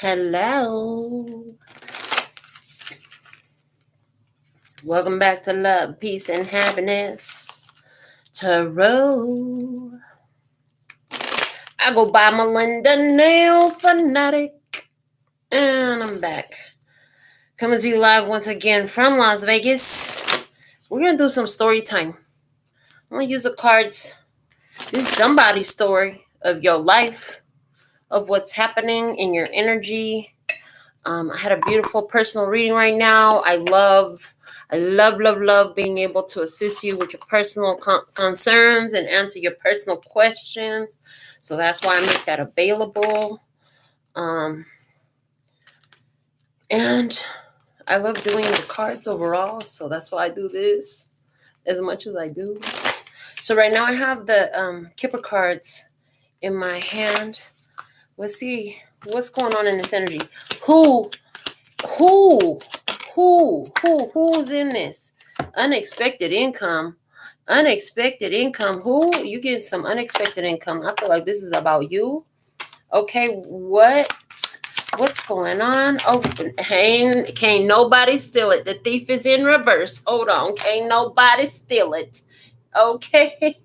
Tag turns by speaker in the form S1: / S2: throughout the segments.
S1: Hello. Welcome back to Love, Peace, and Happiness Tarot. I go by Melinda NailFanatic. And I'm back. Coming to you live once again from Las Vegas. We're going to do some story time. I'm going to use the cards. This is somebody's story of your life, of what's happening in your energy. I had a beautiful personal reading right now. I love being able to assist you with your personal concerns and answer your personal questions. So that's why I make that available. And I love doing the cards overall. So that's why I do this as much as I do. So right now I have the Kipper cards in my hand. Let's see what's going on in this energy. Who's in this? Unexpected income. Who? You get some unexpected income. I feel like this is about you. Okay, what's going on? Oh, can't nobody steal it. The thief is in reverse. Hold on. Can't nobody steal it. Okay.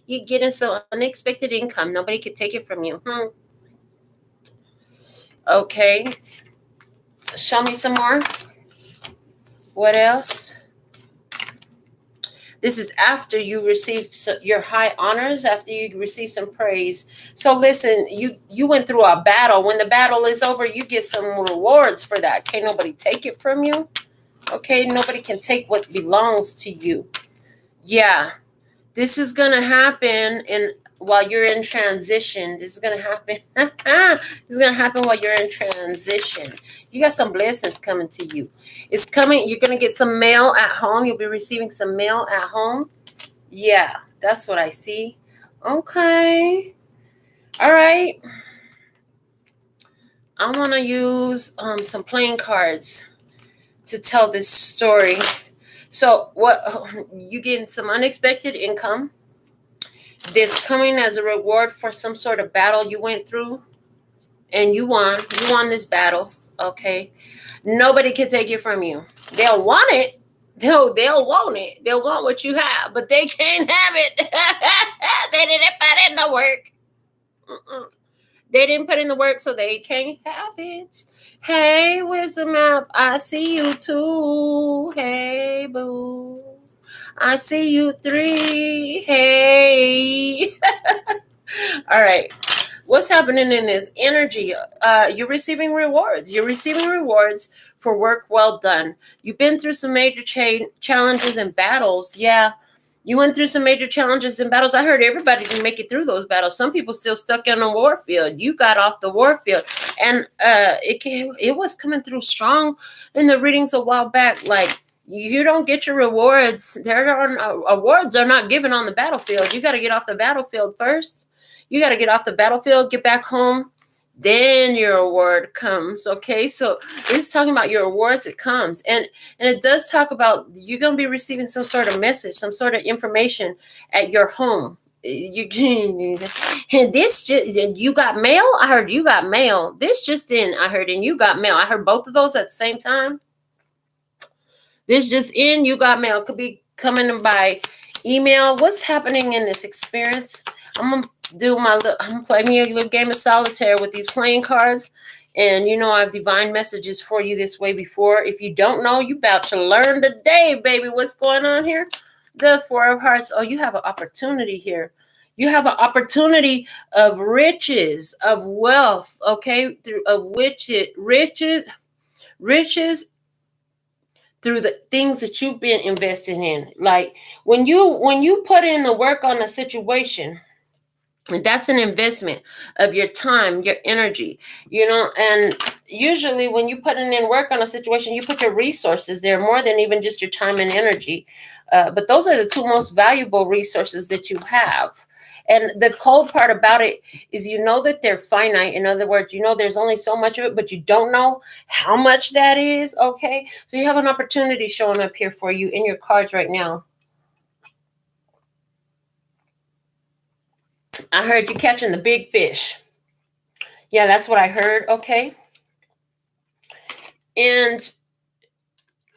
S1: You're getting some unexpected income. Nobody could take it from you. Okay. Show me some more. What else? This is after you receive your high honors, after you receive some praise. So listen, you went through a battle. When the battle is over, you get some rewards for that. Can't nobody take it from you. Okay, nobody can take what belongs to you. Yeah, this is going to happen while you're in transition. This is going to happen. This is going to happen while you're in transition. You got some blessings coming to you. It's coming. You're going to get some mail at home. You'll be receiving some mail at home. Yeah, that's what I see. Okay. All right. I want to use some playing cards to tell this story. So what you getting some unexpected income. This coming as a reward for some sort of battle you went through. And you won. You won this battle. Okay. Nobody can take it from you. They'll want it. They'll want it. They'll want what you have, but they can't have it. They didn't put in the work. They didn't put in the work, so they can't have it. Hey, Wisdom App, I see you too. Hey, boo. I see you three. Hey. All right. What's happening in this energy? You're receiving rewards. You're receiving rewards for work well done. You've been through some major challenges and battles. Yeah, you went through some major challenges and battles. I heard everybody didn't make it through those battles. Some people still stuck in a war field. You got off the war field. And it was coming through strong in the readings a while back. Like, you don't get your rewards. Awards are not given on the battlefield. You got to get off the battlefield first. You got to get off the battlefield, get back home, then your award comes, okay? So it's talking about your awards, it comes. And it does talk about you're going to be receiving some sort of message, some sort of information at your home. And this just, you got mail? I heard you got mail. This just in, I heard, and you got mail. I heard both of those at the same time. This just in, you got mail. Could be coming by email. What's happening in this experience? I'm gonna play me a little game of solitaire with these playing cards, and I have divine messages for you this way before. If you don't know, you about to learn today, baby. What's going on here? The Four of Hearts. Oh, you have an opportunity here. You have an opportunity of riches, of wealth. Okay, riches through the things that you've been investing in. Like when you put in the work on a situation. And that's an investment of your time, your energy, and usually when you put in work on a situation, you put your resources there more than even just your time and energy. But those are the two most valuable resources that you have. And the cold part about it is that they're finite. In other words, there's only so much of it, but you don't know how much that is. Okay. So you have an opportunity showing up here for you in your cards right now. I heard you catching the big fish. Yeah, that's what I heard. Okay. And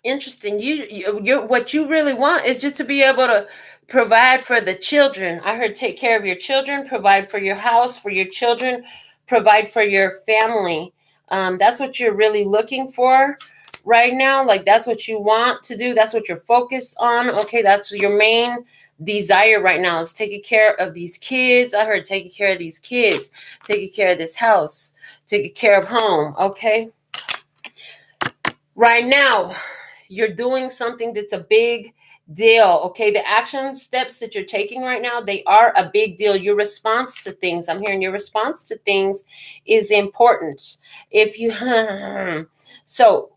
S1: interesting. You what you really want is just to be able to provide for the children. I heard take care of your children, provide for your house, for your children, provide for your family. That's what you're really looking for right now. Like that's what you want to do. That's what you're focused on. Okay, that's your main desire right now is taking care of these kids. I heard taking care of these kids, taking care of this house, taking care of home. Okay. Right now, you're doing something that's a big deal. Okay, the action steps that you're taking right now, they are a big deal. Your response to things, I'm hearing your response to things is important. If you so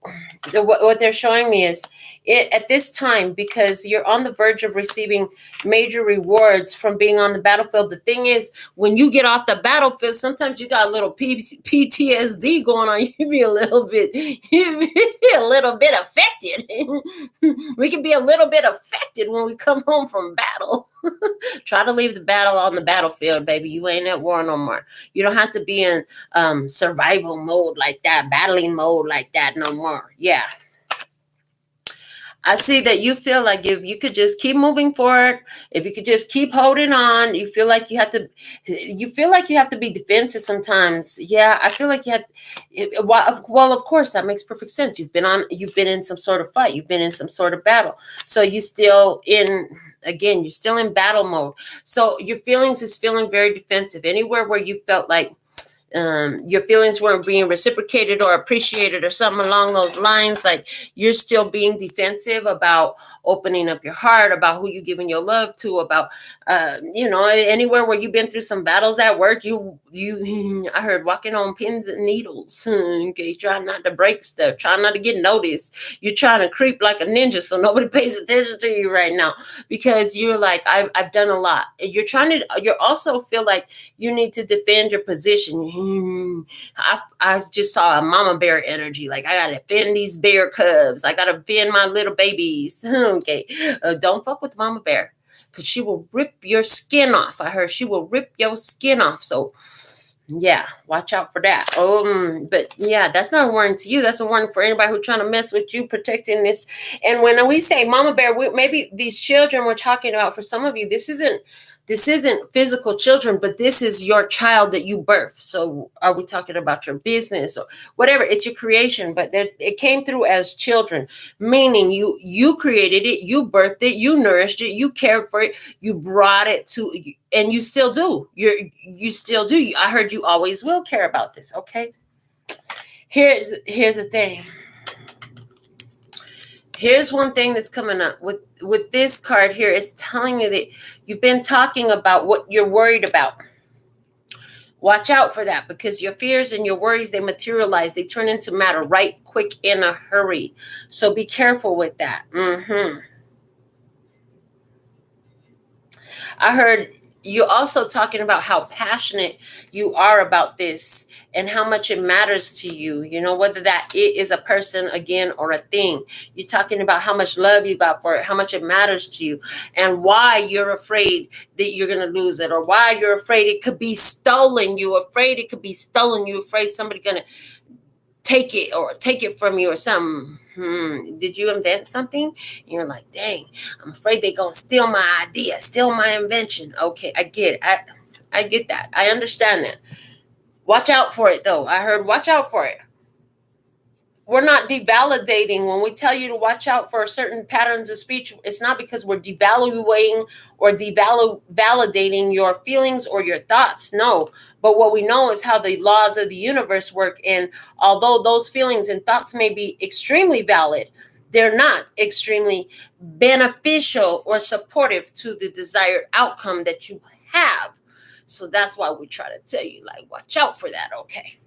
S1: what they're showing me is it at this time, because you're on the verge of receiving major rewards from being on the battlefield. The thing is, when you get off the battlefield, sometimes you got a little PTSD going on. You be a little bit affected. We can be a little bit affected when we come home from battle. Try to leave the battle on the battlefield, baby. You ain't at war no more. You don't have to be in survival mode like that, battling mode like that no more. Yeah. I see that you feel like if you could just keep moving forward, if you could just keep holding on, you feel like you have to be defensive sometimes. Yeah, I feel like you have. Well, of course, that makes perfect sense. You've been in some sort of fight. You've been in some sort of battle. So you're still in battle mode. So your feelings is feeling very defensive. Anywhere where you felt like your feelings weren't being reciprocated or appreciated or something along those lines, like you're still being defensive about opening up your heart, about who you're giving your love to, about anywhere where you've been through some battles at work, you I heard walking on pins and needles. Okay, try not to break stuff, try not to get noticed. You're trying to creep like a ninja so nobody pays attention to you right now, because you're like, I've done a lot. You also feel like you need to defend your position. I just saw a mama bear energy. Like, I got to defend these bear cubs. I got to defend my little babies. Okay. Don't fuck with mama bear, because she will rip your skin off. I heard she will rip your skin off. So, yeah, watch out for that. But yeah, that's not a warning to you. That's a warning for anybody who's trying to mess with you, protecting this. And when we say mama bear, maybe these children we're talking about, for some of you, this isn't physical children, but this is your child that you birthed. So are we talking about your business or whatever? It's your creation, but it came through as children, meaning you created it, you birthed it, you nourished it, you cared for it, you brought it to, and you still do. You still do. I heard you always will care about this. Okay. Here's the thing. Here's one thing that's coming up with this card here. It's telling you that you've been talking about what you're worried about. Watch out for that, because your fears and your worries, they materialize. They turn into matter right quick in a hurry. So be careful with that. I heard you also talking about how passionate you are about this and how much it matters to you, whether that it is a person again or a thing. You're talking about how much love you got for it, how much it matters to you, and why you're afraid that you're going to lose it, or why you're afraid it could be stolen. You're afraid it could be stolen. You're afraid somebody's going to take it from you or something. Did you invent something? And you're like, dang, I'm afraid they're going to steal my idea, steal my invention. Okay, I get it. I get that. I understand that. Watch out for it, though. I heard watch out for it. We're not devalidating when we tell you to watch out for certain patterns of speech. It's not because we're devaluing or validating your feelings or your thoughts. No, but what we know is how the laws of the universe work. And although those feelings and thoughts may be extremely valid, they're not extremely beneficial or supportive to the desired outcome that you have. So that's why we try to tell you, like, watch out for that. Okay.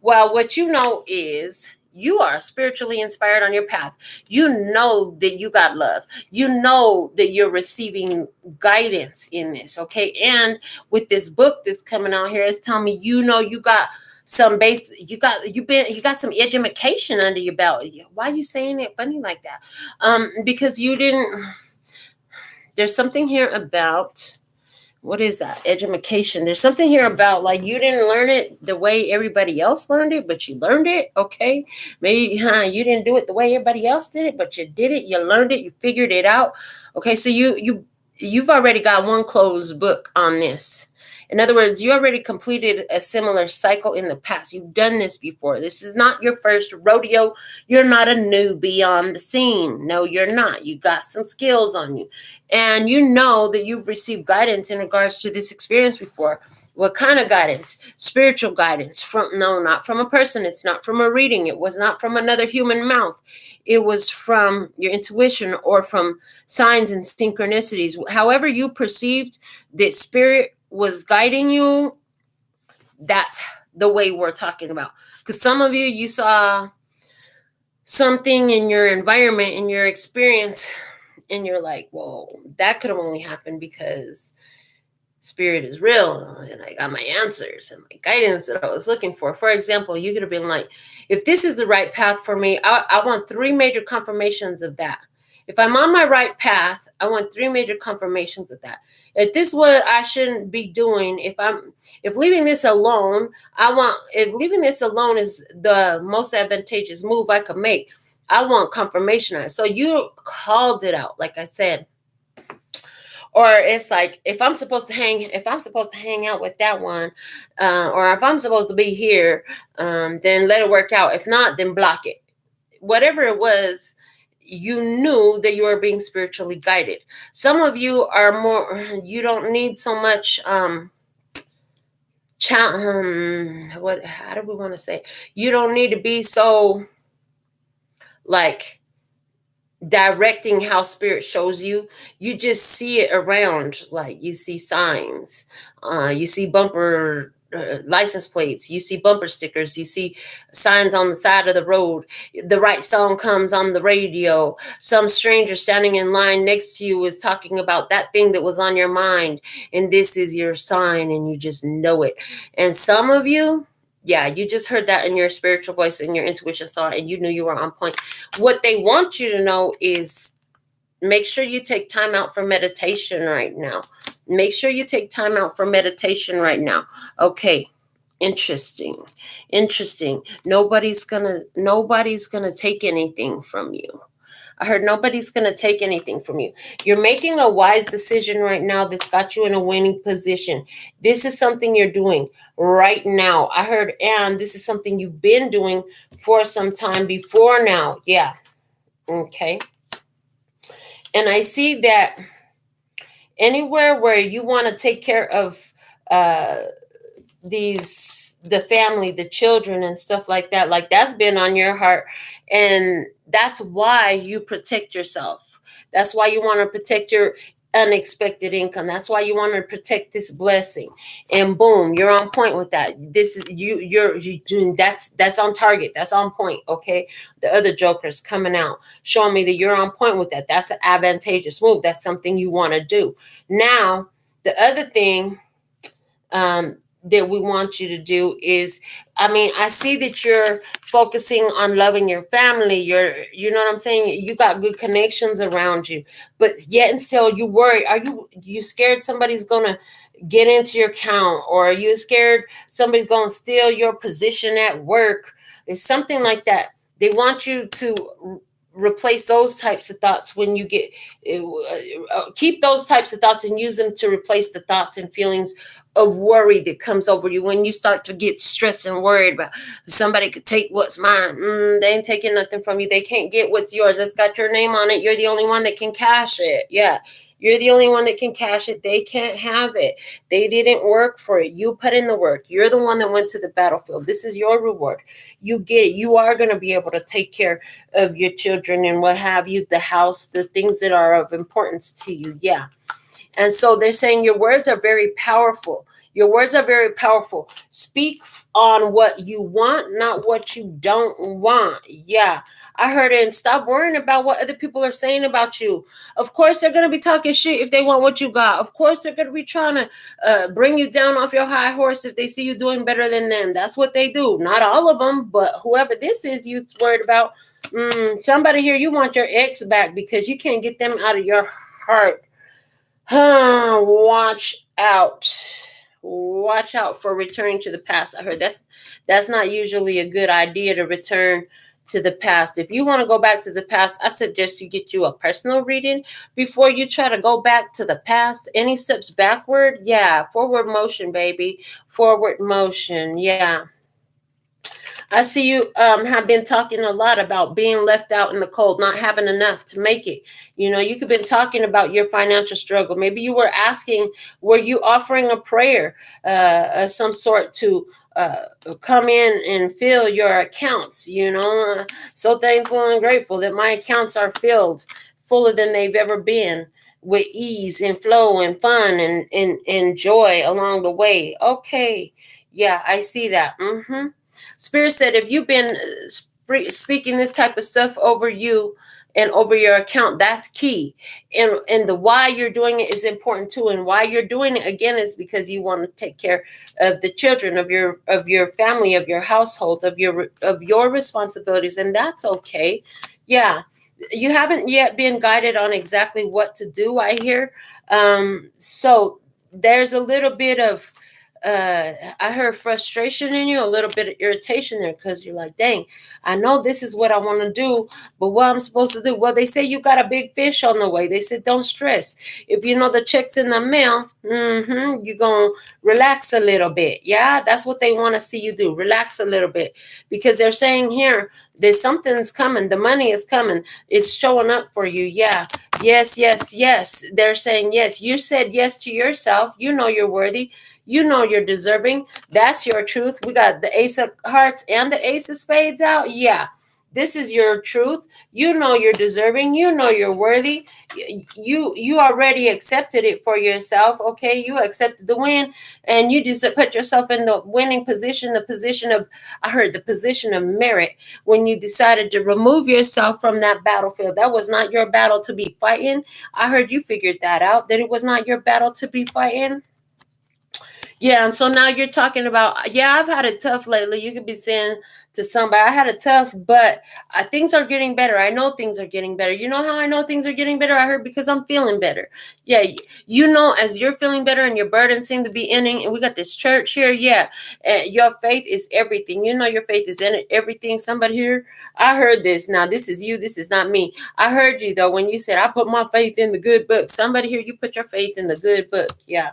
S1: Well, what you know is you are spiritually inspired on your path. You know that you got love. You know that you're receiving guidance in this, okay? And with this book that's coming out here, it's telling me you got some base. You got some education under your belt. Why are you saying it funny like that? Because you didn't. There's something here about What is that? Education. There's something here about like you didn't learn it the way everybody else learned it, but you learned it. Okay. Maybe you didn't do it the way everybody else did it, but you did it. You learned it. You figured it out. Okay. So you've already got one closed book on this. In other words, you already completed a similar cycle in the past. You've done this before. This is not your first rodeo. You're not a newbie on the scene. No, you're not. You got some skills on you. And you know that you've received guidance in regards to this experience before. What kind of guidance? Spiritual guidance. Not from a person. It's not from a reading. It was not from another human mouth. It was from your intuition or from signs and synchronicities. However you perceived that spirit was guiding you, that's the way we're talking about. Because some of you saw something in your environment, in your experience, and you're like, well, that could have only happened because spirit is real and I got my answers and my guidance that I was looking for. For example, you could have been like, if this is the right path for me, I want 3 major confirmations of that. If I'm on my right path, I want 3 major confirmations of that. If this is what I shouldn't be doing, if leaving this alone, if leaving this alone is the most advantageous move I could make, I want confirmation on it. So you called it out, like I said. Or it's like, if I'm supposed to hang out with that one, or if I'm supposed to be here, then let it work out. If not, then block it. Whatever it was, you knew that you were being spiritually guided. Some of you are more, you don't need so much, how do we want to say? You don't need to be so like directing how spirit shows you. You just see it around. Like you see signs, you see bumper license plates, you see bumper stickers, you see signs on the side of the road, the right song comes on the radio, some stranger standing in line next to you is talking about that thing that was on your mind, and this is your sign, and you just know it. And some of you, yeah, you just heard that in your spiritual voice and your intuition saw it, and you knew you were on point. What they want you to know is make sure you take time out for meditation right now. Make sure you take time out for meditation right now. Okay. Interesting. Nobody's gonna take anything from you. I heard nobody's going to take anything from you. You're making a wise decision right now that's got you in a winning position. This is something you're doing right now. I heard, and this is something you've been doing for some time before now. Yeah. Okay. And I see that anywhere where you want to take care of the family, the children and stuff like that's been on your heart. And that's why you protect yourself. That's why you want to protect your unexpected income. That's why you want to protect this blessing. And boom, you're on point with that. This is that's on target. That's on point. Okay. The other joker's coming out, showing me that you're on point with that. That's an advantageous move. That's something you want to do. Now, the other thing, that we want you to do is, I see that you're focusing on loving your family. You know what I'm saying? You got good connections around you, but yet and still you worry. Are you scared somebody's going to get into your account, or are you scared somebody's going to steal your position at work? It's something like that. They want you to replace those types of thoughts when you get, keep those types of thoughts and use them to replace the thoughts and feelings of worry that comes over you when you start to get stressed and worried about somebody could take what's mine. They ain't taking nothing from you. They can't get what's yours. It's got your name on it. You're the only one that can cash it. Yeah. You're the only one that can cash it. They can't have it. They didn't work for it. You put in the work. You're the one that went to the battlefield. This is your reward. You get it. You are going to be able to take care of your children and what have you, the house, the things that are of importance to you. Yeah. And so they're saying your words are very powerful. Your words are very powerful. Speak on what you want, not what you don't want. Yeah. I heard it. And stop worrying about what other people are saying about you. Of course, they're going to be talking shit if they want what you got. Of course, they're going to be trying to bring you down off your high horse if they see you doing better than them. That's what they do. Not all of them, but whoever this is you worried about, somebody here, you want your ex back because you can't get them out of your heart. Watch out. Watch out for returning to the past. I heard that's not usually a good idea to return to the past. If you want to go back to the past, I suggest you get you a personal reading before you try to go back to the past. Any steps backward? Yeah, forward motion, baby. Forward motion. Yeah. I see you have been talking a lot about being left out in the cold, not having enough to make it. You know, you could have been talking about your financial struggle. Maybe you were asking, were you offering a prayer of some sort to come in and fill your accounts? You know, so thankful and grateful that my accounts are filled, fuller than they've ever been, with ease and flow and fun and joy along the way. Okay. Yeah, I see that. Spirit said, if you've been speaking this type of stuff over you and over your account, that's key. And the why you're doing it is important too. And why you're doing it again is because you want to take care of the children, of your family, of your household, of your responsibilities, and that's okay. Yeah, you haven't yet been guided on exactly what to do, I hear. So there's a little bit of I heard frustration in you, a little bit of irritation there, because you're like, dang, I know this is what I want to do, but what I'm supposed to do? Well, they say you got a big fish on the way. They said, don't stress. If you know the check's in the mail, you're going to relax a little bit. Yeah, that's what they want to see you do. Relax a little bit, because they're saying here, there's something's coming. The money is coming. It's showing up for you. Yeah. Yes, yes, yes. They're saying yes. You said yes to yourself. You know you're worthy. You know you're deserving. That's your truth. We got the Ace of Hearts and the Ace of Spades out. Yeah, this is your truth. You know you're deserving. You know you're worthy. You already accepted it for yourself. Okay, you accepted the win, and you just put yourself in the winning position, the position of, I heard, the position of merit, when you decided to remove yourself from that battlefield. That was not your battle to be fighting. I heard you figured that out, that it was not your battle to be fighting. Yeah, and so now you're talking about, yeah, I've had it tough lately. You could be saying to somebody, I had it tough, but things are getting better. I know things are getting better. You know how I know things are getting better? I heard because I'm feeling better. Yeah, you know, as you're feeling better and your burdens seem to be ending, and we got this church here, yeah, your faith is everything. You know your faith is in everything. Somebody here, I heard this. Now, this is you. This is not me. I heard you, though, when you said, I put my faith in the good book. Somebody here, you put your faith in the good book. Yeah.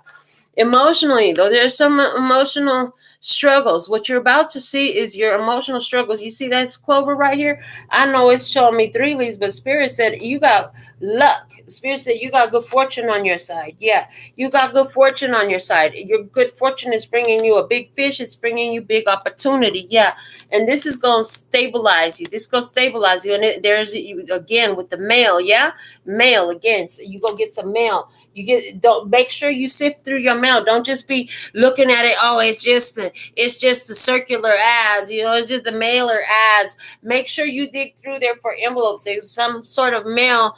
S1: Emotionally, though, there's some emotional struggles. What you're about to see is your emotional struggles. You see that clover right here? I know it's showing me 3 leaves, but Spirit said you got luck. Spirit said you got good fortune on your side. Yeah, you got good fortune on your side. Your good fortune is bringing you a big fish. It's bringing you big opportunity. Yeah, and this is going to stabilize you. This is going to stabilize you. And there's, again, with the mail, yeah? Mail, again. So you go get some mail. Don't make sure you sift through your mail. Don't just be looking at it. Oh, it's just the circular ads. You know, it's just the mailer ads. Make sure you dig through there for envelopes. There's some sort of mail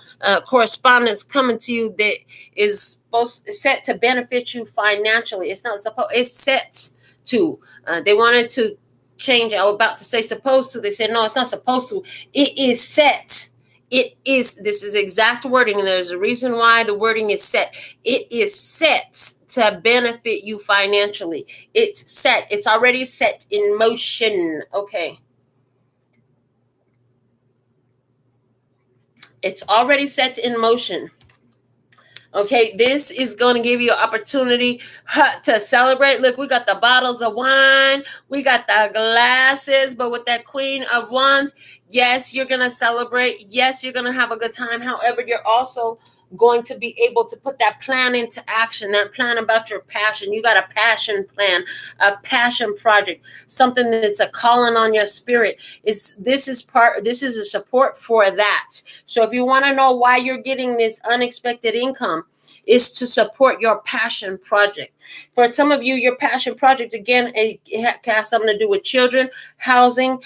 S1: correspondence coming to you that is set to benefit you financially. It's not supposed. It's set to. They wanted to change. I was about to say supposed to. They said no, it's not supposed to. It is set. It is, this is exact wording, and there's a reason why the wording is set. It is set to benefit you financially. It's set. It's already set in motion. Okay. It's already set in motion. Okay, this is going to give you an opportunity to celebrate. Look, we got the bottles of wine. We got the glasses, but with that Queen of Wands, yes, you're going to celebrate. Yes, you're going to have a good time. However, you're also going to be able to put that plan into action, that plan about your passion. You got a passion plan, a passion project, something that's a calling on your spirit. This is a support for that. So if you want to know why you're getting this unexpected income, is to support your passion project. For some of you, your passion project, again, it has something to do with children, housing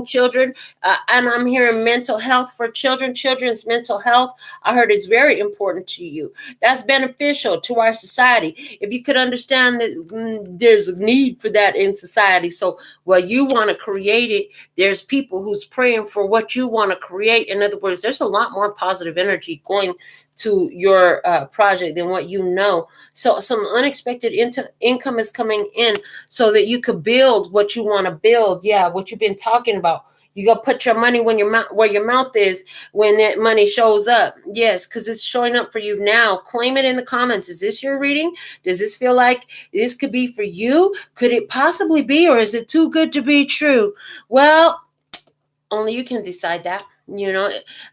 S1: children, and I'm hearing mental health for children, children's mental health. I heard it's very important to you. That's beneficial to our society. If you could understand that there's a need for that in society. So while you want to create it, there's people who's praying for what you want to create. In other words, there's a lot more positive energy going to your project than what you know. So some unexpected income is coming in so that you could build what you want to build. Yeah, what you've been talking about. You go put your money when where your mouth is when that money shows up. Yes, because it's showing up for you now. Claim it in the comments. Is this your reading? Does this feel like this could be for you? Could it possibly be, or is it too good to be true? Well, only you can decide that. You know,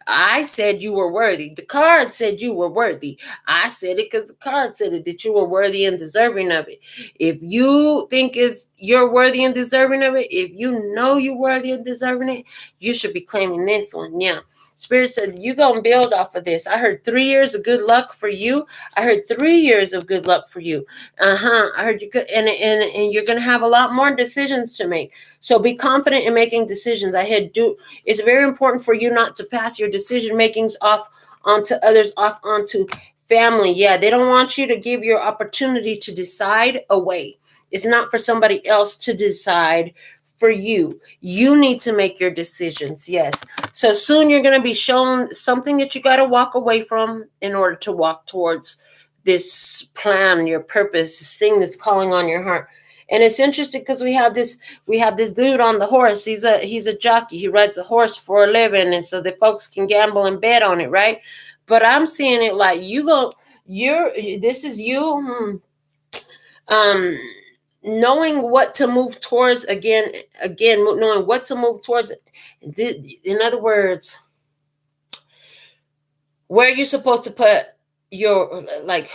S1: I said you were worthy. The card said you were worthy. I said it because the card said it, that you were worthy and deserving of it. If you think you're worthy and deserving of it, if you know you're worthy and deserving it, you should be claiming this one. Yeah. Spirit said you're going to build off of this. I heard 3 years of good luck for you. I heard 3 years of good luck for you. I heard you good, and you're going to have a lot more decisions to make. So be confident in making decisions. It's very important for you not to pass your decision makings off onto others, off onto family. Yeah, they don't want you to give your opportunity to decide away. It's not for somebody else to decide for you. You need to make your decisions. Yes. So soon you're going to be shown something that you got to walk away from in order to walk towards this plan, your purpose, this thing that's calling on your heart. And it's interesting because we have this dude on the horse. He's a jockey. He rides a horse for a living, and so the folks can gamble and bet on it, right? But I'm seeing it like this is you. Knowing what to move towards again, knowing what to move towards. In other words, where you're supposed to put your, like,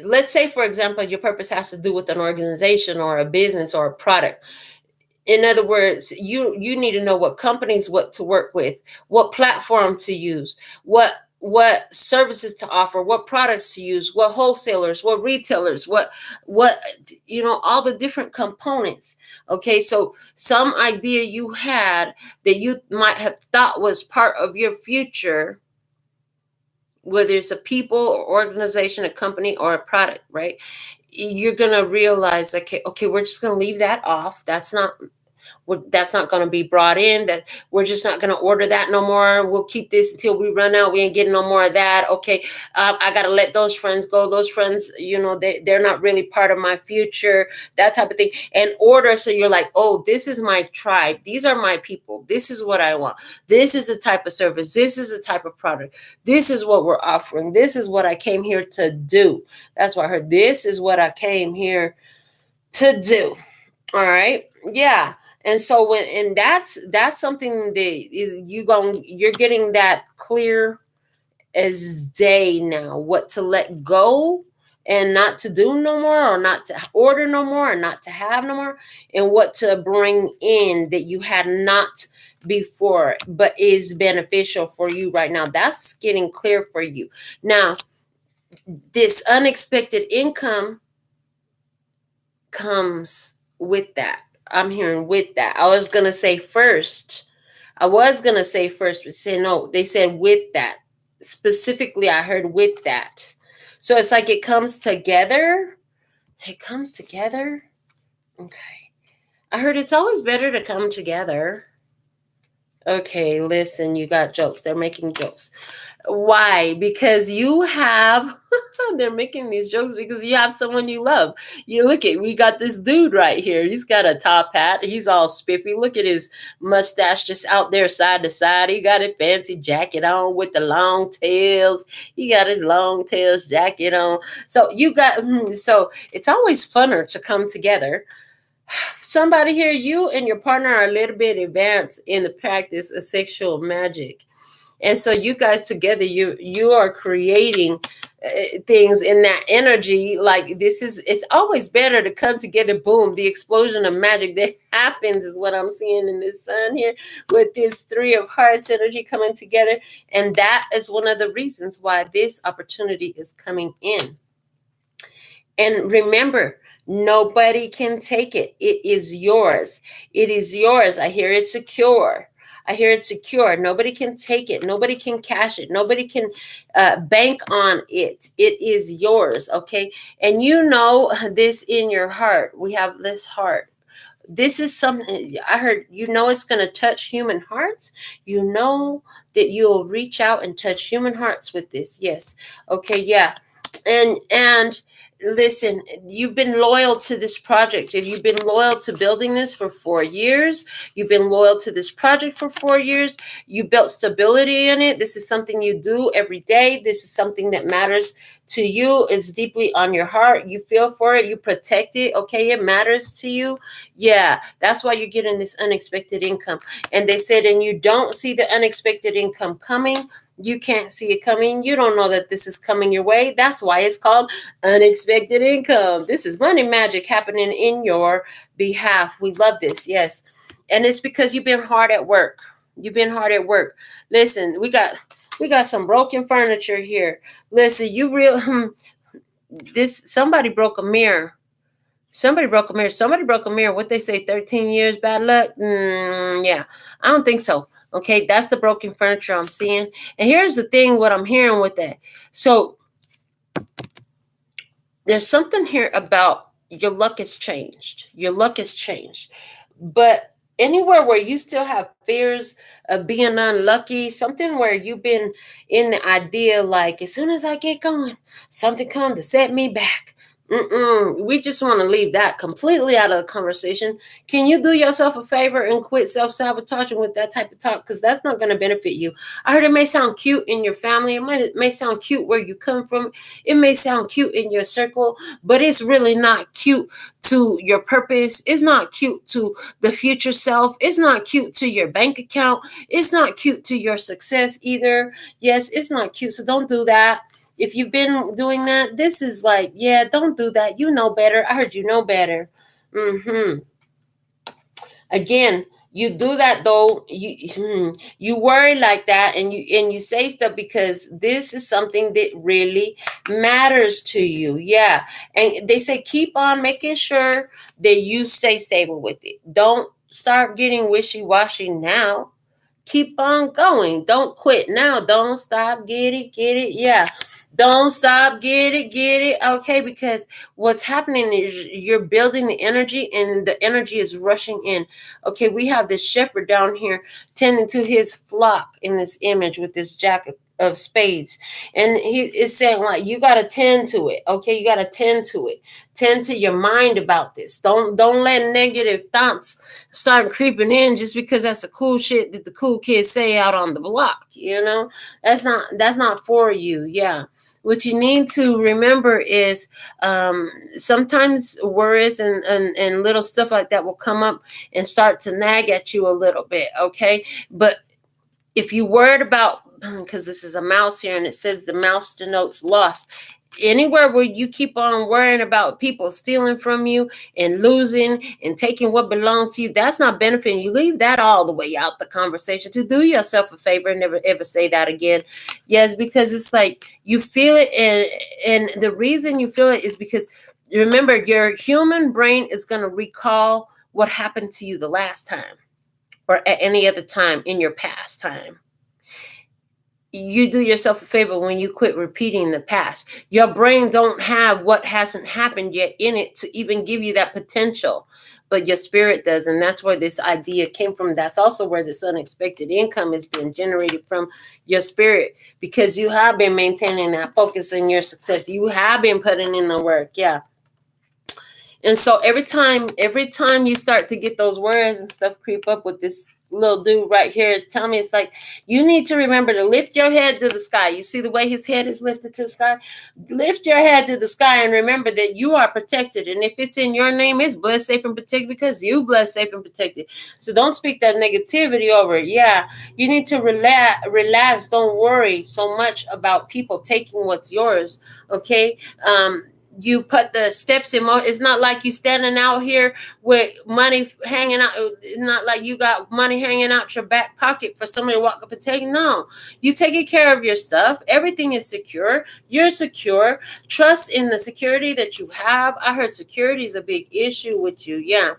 S1: let's say, for example, your purpose has to do with an organization or a business or a product. In other words, you need to know what companies, what to work with, what platform to use, what services to offer, what products to use, what wholesalers, what retailers, what all the different components. Okay, so some idea you had that you might have thought was part of your future, whether it's a people or organization, a company or a product, right? You're going to realize, okay, we're just going to leave that off. That's not going to be brought in. That we're just not going to order that no more. We'll keep this until we run out. We ain't getting no more of that. Okay, I got to let those friends go. Those friends, they're not really part of my future. That type of thing. And order, so you're like, oh, this is my tribe. These are my people. This is what I want. This is the type of service. This is the type of product. This is what we're offering. This is what I came here to do. That's why I heard this is what I came here to do. All right. Yeah. And so that's something that you're getting that clear as day now, what to let go and not to do no more, or not to order no more, or not to have no more, and what to bring in that you had not before, but is beneficial for you right now. That's getting clear for you. Now, this unexpected income comes with that. I'm hearing with that. I was going to say first, but say no. They said with that. Specifically, I heard with that. So it's like it comes together. It comes together. Okay. I heard it's always better to come together. Okay, listen, you got jokes. They're making jokes. Why? Because you have, they're making these jokes because you have someone you love. We got this dude right here. He's got a top hat. He's all spiffy. Look at his mustache just out there side to side. He got a fancy jacket on with the long tails. He got his long tails jacket on. So it's always funner to come together. Somebody here, you and your partner are a little bit advanced in the practice of sexual magic. And so you guys together, you are creating things in that energy. Like it's always better to come together. Boom, the explosion of magic that happens is what I'm seeing in this sun here with this 3 of Hearts energy coming together. And that is one of the reasons why this opportunity is coming in. And remember, nobody can take it. It is yours. It is yours. I hear it's secure. Nobody can take it. Nobody can cash it. Nobody can bank on it. It is yours. Okay. And you know this in your heart. We have this heart. This is something I heard, it's going to touch human hearts. You know that you'll reach out and touch human hearts with this. Yes. Okay. Yeah. And listen, you've been loyal to this project. If you've been loyal to building this for 4 years, you've been loyal to this project for 4 years, you built stability in it. This is something you do every day. This is something that matters to you. It's deeply on your heart. You feel for it. You protect it. Okay. It matters to you. Yeah. That's why you're getting this unexpected income. And they said, and you don't see the unexpected income coming. You can't see it coming. You don't know that this is coming your way. That's why it's called unexpected income. This is money magic happening in your behalf. We love this. Yes. And it's because you've been hard at work. You've been hard at work. Listen, we got some broken furniture here. Listen, somebody broke a mirror. Somebody broke a mirror. Somebody broke a mirror. What they say, 13 years bad luck? Yeah, I don't think so. Okay, that's the broken furniture I'm seeing. And here's the thing, what I'm hearing with that. So there's something here about your luck has changed. Your luck has changed. But anywhere where you still have fears of being unlucky, something where you've been in the idea like, as soon as I get going, something comes to set me back. We just want to leave that completely out of the conversation. Can you do yourself a favor and quit self-sabotaging with that type of talk? Because that's not going to benefit you. I heard it may sound cute in your family. It may sound cute where you come from. It may sound cute in your circle, but it's really not cute to your purpose. It's not cute to the future self. It's not cute to your bank account. It's not cute to your success either. Yes, it's not cute. So don't do that. If you've been doing that, this is like, yeah, don't do that. You know better. I heard you know better. Again, you do that though. You worry like that, and you say stuff because this is something that really matters to you. Yeah, and they say keep on making sure that you stay stable with it. Don't start getting wishy-washy now. Keep on going. Don't quit now. Don't stop. Get it. Yeah. Don't stop. Get it. Okay, because what's happening is you're building the energy and the energy is rushing in. Okay, we have this shepherd down here tending to his flock in this image with this jack of spades. And he is saying like, you got to tend to it. Okay, you got to tend to it. Tend to your mind about this. Don't let negative thoughts start creeping in just because that's the cool shit that the cool kids say out on the block. That's not for you. Yeah. What you need to remember is sometimes worries and little stuff like that will come up and start to nag at you a little bit. Okay. But if you worried about, because this is a mouse here and it says the mouse denotes loss. Anywhere where you keep on worrying about people stealing from you and losing and taking what belongs to you, that's not benefiting you. Leave that all the way out the conversation. To do yourself a favor and never ever say that again. Yes, because it's like you feel it, and the reason you feel it is because remember, your human brain is going to recall what happened to you the last time or at any other time in your past time. You do yourself a favor when you quit repeating the past. Your brain don't have what hasn't happened yet in it to even give you that potential, but your spirit does. And that's where this idea came from. That's also where this unexpected income is being generated from, your spirit, because you have been maintaining that focus in your success. You have been putting in the work. Yeah. And so every time you start to get those words and stuff creep up with this little dude right here is telling me, it's like, you need to remember to lift your head to the sky. You see the way his head is lifted to the sky? Lift your head to the sky and remember that you are protected. And if it's in your name, it's blessed, safe, and protected because you blessed, safe, and protected. So don't speak that negativity over it. Yeah, you need to relax. Don't worry so much about people taking what's yours. Okay. You put the steps in more. It's not like you standing out here with money hanging out. It's not like you got money hanging out your back pocket for somebody to walk up and take. No, you taking care of your stuff. Everything is secure. You're secure. Trust in the security that you have. I heard security is a big issue with you. Yeah.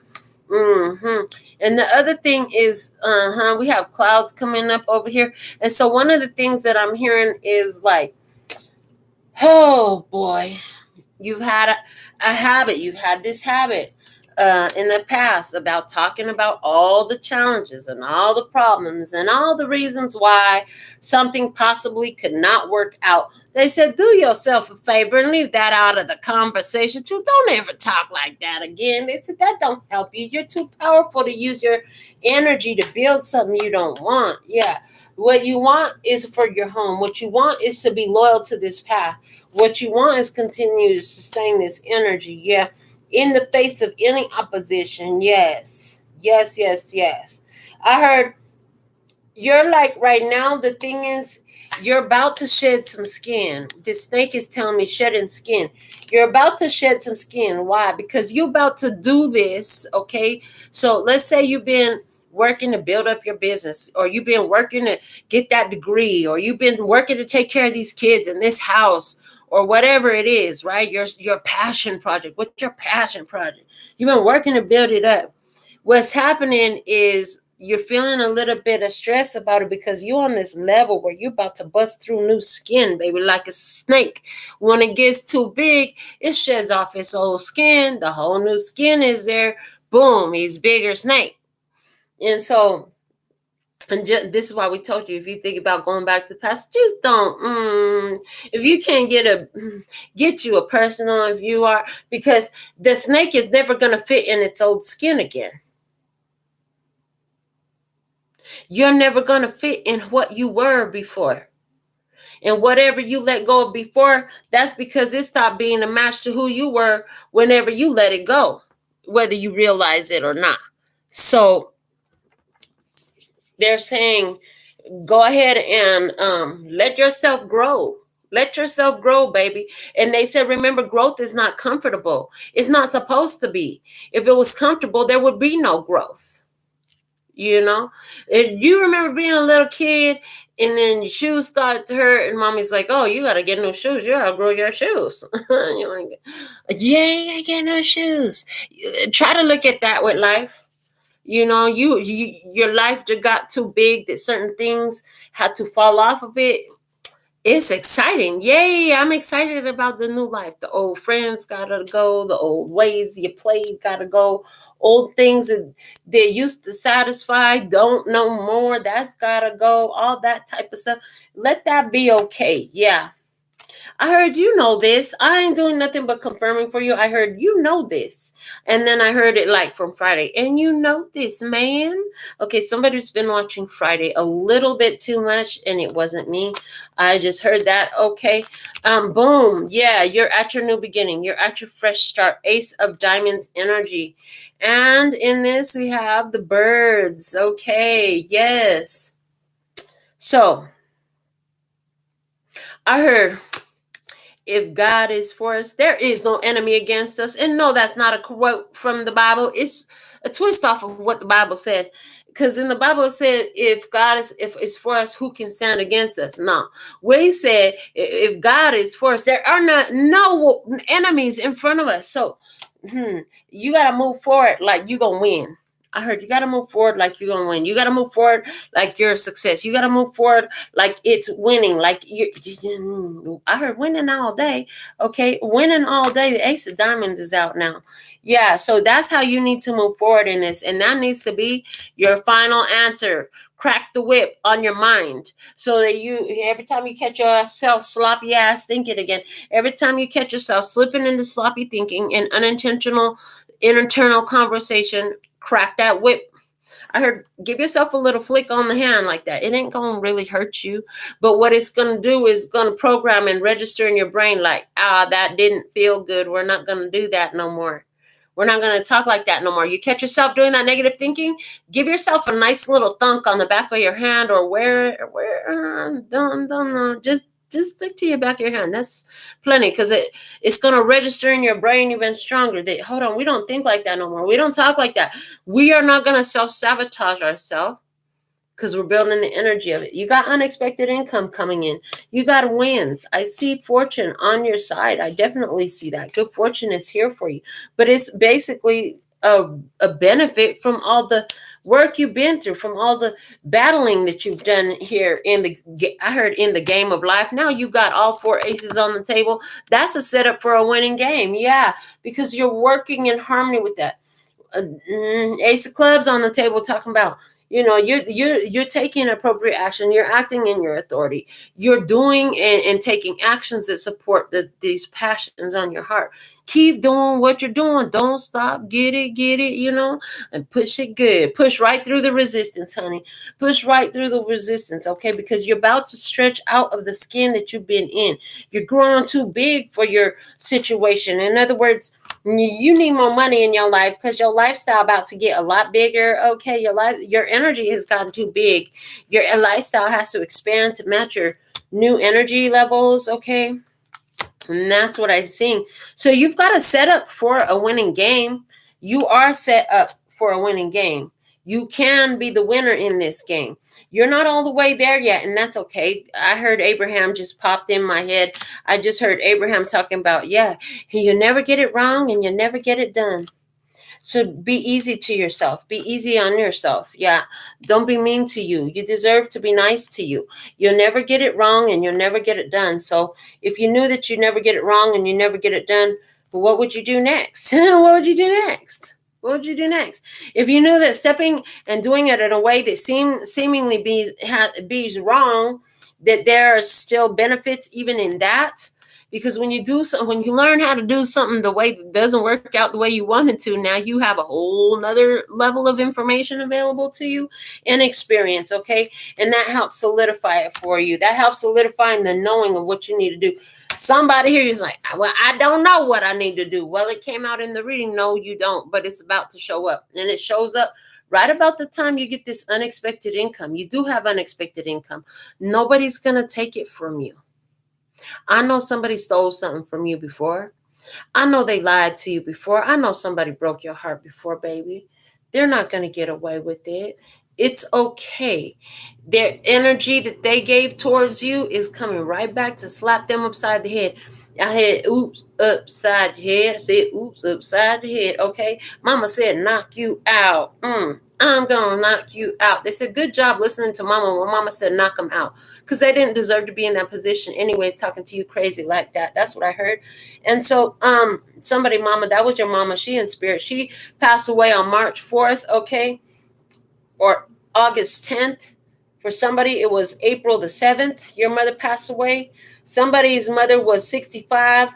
S1: And the other thing is, we have clouds coming up over here. And so one of the things that I'm hearing is like, oh boy. You've had a habit. You've had this habit in the past about talking about all the challenges and all the problems and all the reasons why something possibly could not work out. They said, do yourself a favor and leave that out of the conversation too. Don't ever talk like that again. They said, that don't help you. You're too powerful to use your energy to build something you don't want. Yeah. What you want is for your home. What you want is to be loyal to this path. What you want is continue to sustain this energy. Yeah. In the face of any opposition. Yes. Yes, yes, yes. I heard you're like right now, the thing is, you're about to shed some skin. This snake is telling me shedding skin. You're about to shed some skin. Why? Because you're about to do this, okay? So let's say you've been working to build up your business, or you've been working to get that degree, or you've been working to take care of these kids in this house, or whatever it is, right? Your passion project. What's your passion project? You've been working to build it up. What's happening is you're feeling a little bit of stress about it because you're on this level where you're about to bust through new skin, baby, like a snake. When it gets too big, it sheds off its old skin. The whole new skin is there. Boom, he's bigger snake. And so, this is why we told you, if you think about going back to the past, just don't. If you can't get you a personal, if you are, because the snake is never going to fit in its old skin again. You're never going to fit in what you were before. And whatever you let go of before, that's because it stopped being a match to who you were whenever you let it go, whether you realize it or not. So they're saying, go ahead and let yourself grow. Let yourself grow, baby. And they said, remember, growth is not comfortable. It's not supposed to be. If it was comfortable, there would be no growth. You know, if you remember being a little kid and then your shoes start to hurt and mommy's like, oh, you got to get new shoes. You got to grow your shoes. And you're like, yeah, you got to get new shoes. Try to look at that with life. You know, your life just got too big that certain things had to fall off of it. It's exciting. Yay, I'm excited about the new life. The old friends gotta go. The old ways you played gotta go. Old things that they used to satisfy, don't know more. That's gotta go. All that type of stuff. Let that be okay. Yeah. I heard you know this. I ain't doing nothing but confirming for you. I heard you know this. And then I heard it like from Friday. And you know this, man. Okay, somebody's been watching Friday a little bit too much, and it wasn't me. I just heard that. Okay. Boom. Yeah, you're at your new beginning. You're at your fresh start. Ace of Diamonds energy. And in this, we have the birds. Okay, yes. So, I heard, if God is for us, there is no enemy against us. And no, that's not a quote from the Bible. It's a twist off of what the Bible said. Because in the Bible it said, if God is for us, who can stand against us? No. We said, if God is for us, there are no enemies in front of us. So you got to move forward like you're going to win. I heard you got to move forward like you're going to win. You got to move forward like you're a success. You got to move forward like it's winning. Like I heard winning all day. Okay, winning all day. The Ace of Diamonds is out now. Yeah, so that's how you need to move forward in this. And that needs to be your final answer. Crack the whip on your mind so that every time you catch yourself sloppy ass thinking again, every time you catch yourself slipping into sloppy thinking and unintentional internal conversation, crack that whip. I heard, give yourself a little flick on the hand like that. It ain't going to really hurt you. But what it's going to do is going to program and register in your brain like, that didn't feel good. We're not going to do that no more. We're not going to talk like that no more. You catch yourself doing that negative thinking, give yourself a nice little thunk on the back of your hand or don't. Just stick to your back of your hand. That's plenty because it's going to register in your brain even stronger that, hold on, we don't think like that no more. We don't talk like that. We are not going to self-sabotage ourselves because we're building the energy of it. You got unexpected income coming in. You got wins. I see fortune on your side. I definitely see that. Good fortune is here for you. But it's basically a benefit from all the work you've been through, from all the battling that you've done here in the game of life. Now you've got all four aces on the table. That's a setup for a winning game. Yeah, because you're working in harmony with that. Ace of Clubs on the table, talking about, you're taking appropriate action. You're acting in your authority. You're doing and taking actions that support these passions on your heart. Keep doing what you're doing. Don't stop. Get it, and push it good. Push right through the resistance, honey. Push right through the resistance, okay? Because you're about to stretch out of the skin that you've been in. You're growing too big for your situation. In other words, you need more money in your life because your lifestyle about to get a lot bigger. Okay, your energy has gotten too big. Your lifestyle has to expand to match your new energy levels. Okay, and that's what I'm seeing. So you've got to set up for a winning game. You are set up for a winning game. You can be the winner in this game. You're not all the way there yet, and that's okay. I heard Abraham just popped in my head. I just heard Abraham talking about, you never get it wrong and you never get it done. So be easy to yourself. Be easy on yourself. Yeah. Don't be mean to you. You deserve to be nice to you. You'll never get it wrong and you'll never get it done. So if you knew that you never get it wrong and you never get it done, what would you do next? What would you do next? What would you do next? If you knew that stepping and doing it in a way that seemingly be wrong, that there are still benefits even in that. Because when you learn how to do something the way that doesn't work out the way you wanted to, now you have a whole nother level of information available to you and experience, okay? And that helps solidify it for you. That helps solidify the knowing of what you need to do. Somebody here is like, well, I don't know what I need to do. Well, it came out in the reading. No, you don't, but it's about to show up. And it shows up right about the time you get this unexpected income. You do have unexpected income. Nobody's going to take it from you. I know somebody stole something from you before. I know they lied to you before. I know somebody broke your heart before, baby. They're not going to get away with it. It's okay. Their energy that they gave towards you is coming right back to slap them upside the head. I had oops upside the head. I said oops upside the head. Okay. Mama said knock you out. I'm going to knock you out. They said, good job listening to mama when mama said knock them out. Because they didn't deserve to be in that position anyways, talking to you crazy like that. That's what I heard. And so somebody, mama, that was your mama. She in spirit. She passed away on March 4th, okay? Or August 10th. For somebody, it was April the 7th. Your mother passed away. Somebody's mother was 65.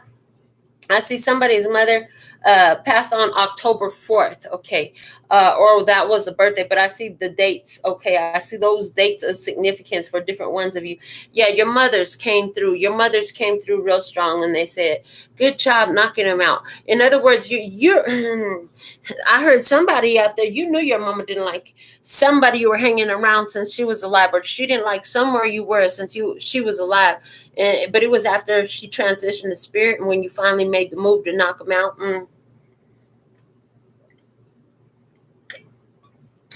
S1: I see somebody's mother passed on October 4th, okay, or that was the birthday, but I see the dates, okay, I see those dates of significance for different ones of you. Yeah, your mothers came through real strong, and they said, good job knocking them out. In other words, you're I heard somebody out there, you knew your mama didn't like somebody you were hanging around since she was alive, or she didn't like somewhere you were since she was alive, but it was after she transitioned to spirit, and when you finally made the move to knock them out.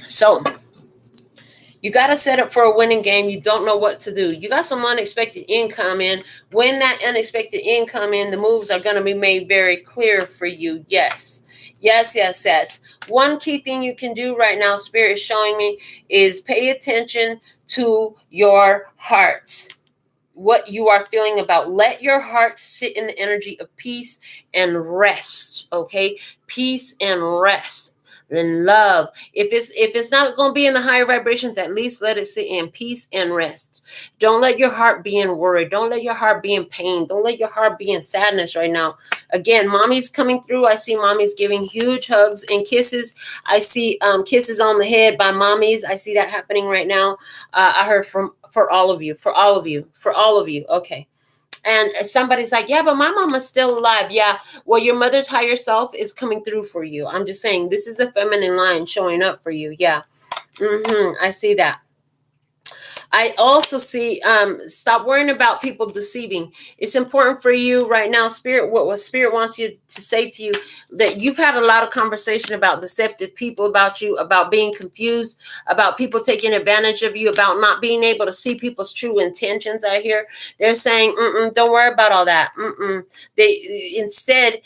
S1: So you got to set up for a winning game. You don't know what to do. You got some unexpected income in. When that unexpected income in, the moves are going to be made very clear for you. Yes. One key thing you can do right now, Spirit is showing me, is pay attention to your heart. What you are feeling about. Let your heart sit in the energy of peace and rest. Okay? Peace and rest. And love. If it's not going to be in the higher vibrations, at least let it sit in peace and rest. Don't let your heart be in worry. Don't let your heart be in pain. Don't let your heart be in sadness right now. Again, mommy's coming through. I see mommy's giving huge hugs and kisses. I see kisses on the head by mommies. I see that happening right now. I heard for all of you. Okay. And somebody's like, yeah, but my mama's still alive. Yeah. Well, your mother's higher self is coming through for you. I'm just saying, this is a feminine line showing up for you. Yeah. I see that. I also see, stop worrying about people deceiving. It's important for you right now, Spirit, what Spirit wants you to say to you, that you've had a lot of conversation about deceptive people about you, about being confused, about people taking advantage of you, about not being able to see people's true intentions out here. They're saying, don't worry about all that. Instead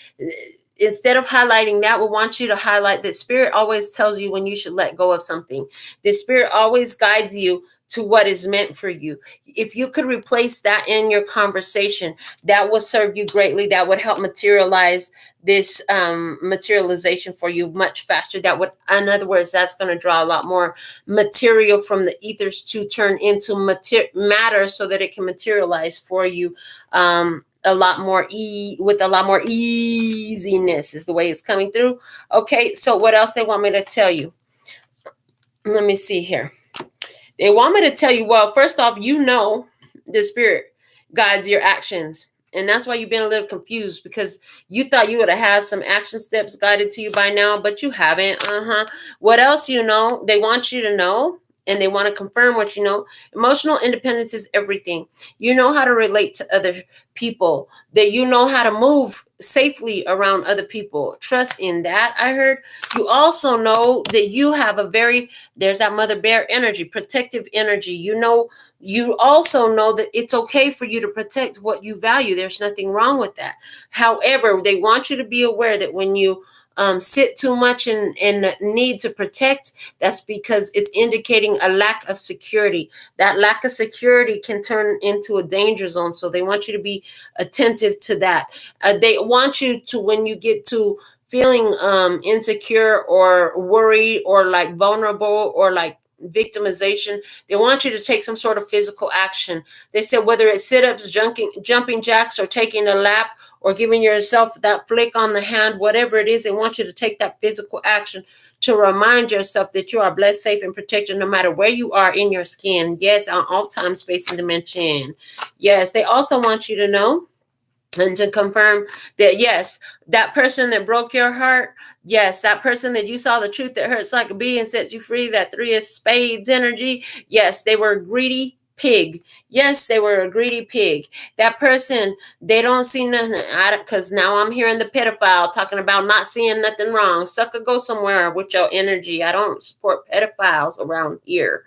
S1: of highlighting that, we want you to highlight that Spirit always tells you when you should let go of something. The Spirit always guides you to what is meant for you. If you could replace that in your conversation, that will serve you greatly. That would help materialize this materialization for you much faster. That would, in other words, that's going to draw a lot more material from the ethers to turn into matter so that it can materialize for you a lot more with a lot more easiness is the way it's coming through. Okay, so what else they want me to tell you? Let me see here. They want me to tell you, well, first off, the spirit guides your actions. And that's why you've been a little confused, because you thought you would have had some action steps guided to you by now, but you haven't. What else they want you to know, and they want to confirm what you know. Emotional independence is everything. You know how to relate to other people, that you know how to move safely around other people. Trust in that, I heard. You also know that you have there's that mother bear energy, protective energy. You also know that it's okay for you to protect what you value. There's nothing wrong with that. However, they want you to be aware that when you sit too much and need to protect, that's because it's indicating a lack of security. That lack of security can turn into a danger zone. So they want you to be attentive to that. They want you to, when you get to feeling insecure or worried or like vulnerable or like victimization, they want you to take some sort of physical action. They said whether it's sit-ups, jumping jacks, or taking a lap, or giving yourself that flick on the hand, whatever it is, they want you to take that physical action to remind yourself that you are blessed, safe, and protected no matter where you are in your skin. Yes, on all time, space, and dimension. Yes, they also want you to know and to confirm that, yes, that person that broke your heart, yes, that person that you saw the truth that hurts like a bee and sets you free, that 3 of spades energy, yes, they were a greedy pig. Yes, they were a greedy pig. That person, they don't see nothing, because now I'm hearing the pedophile talking about not seeing nothing wrong. Sucker, go somewhere with your energy. I don't support pedophiles around here,